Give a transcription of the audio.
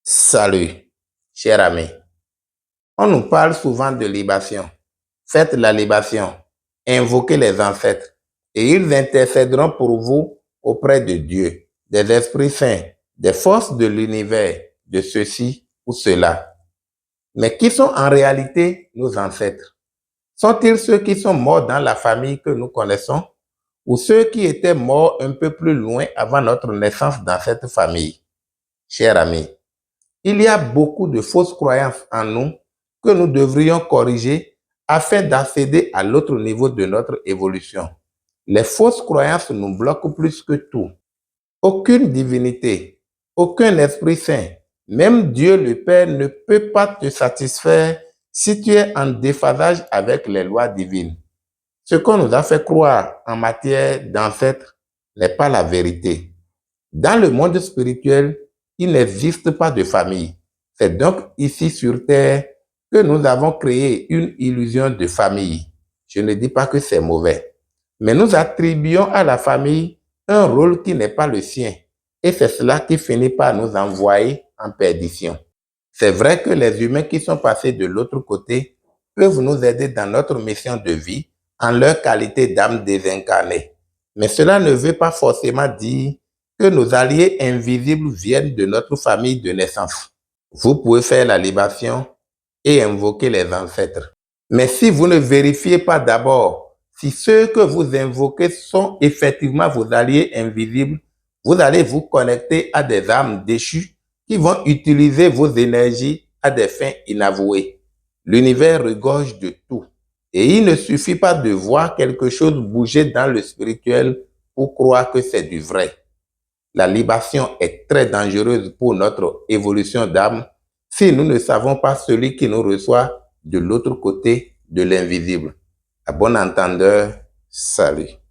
Salut, cher ami. On nous parle souvent de libation. Faites la libation, invoquez les ancêtres et ils intercéderont pour vous auprès de Dieu, des esprits saints, des forces de l'univers, de ceci ou cela. Mais qui sont en réalité nos ancêtres? Sont-ils ceux qui sont morts dans la famille que nous connaissons ou ceux qui étaient morts un peu plus loin avant notre naissance dans cette famille? Cher ami, il y a beaucoup de fausses croyances en nous que nous devrions corriger afin d'accéder à l'autre niveau de notre évolution. Les fausses croyances nous bloquent plus que tout. Aucune divinité, aucun esprit saint, même Dieu le Père ne peut pas te satisfaire si tu es en déphasage avec les lois divines. Ce qu'on nous a fait croire en matière d'ancêtres n'est pas la vérité. Dans le monde spirituel, il n'existe pas de famille. C'est donc ici sur Terre que nous avons créé une illusion de famille. Je ne dis pas que c'est mauvais, mais nous attribuons à la famille un rôle qui n'est pas le sien. Et c'est cela qui finit par nous envoyer en perdition. C'est vrai que les humains qui sont passés de l'autre côté peuvent nous aider dans notre mission de vie en leur qualité d'âme désincarnée. Mais cela ne veut pas forcément dire que nos alliés invisibles viennent de notre famille de naissance. Vous pouvez faire la libation et invoquer les ancêtres. Mais si vous ne vérifiez pas d'abord si ceux que vous invoquez sont effectivement vos alliés invisibles, vous allez vous connecter à des âmes déchues qui vont utiliser vos énergies à des fins inavouées. L'univers regorge de tout. Et il ne suffit pas de voir quelque chose bouger dans le spirituel pour croire que c'est du vrai. La libation est très dangereuse pour notre évolution d'âme si nous ne savons pas celui qui nous reçoit de l'autre côté de l'invisible. À bon entendeur, salut.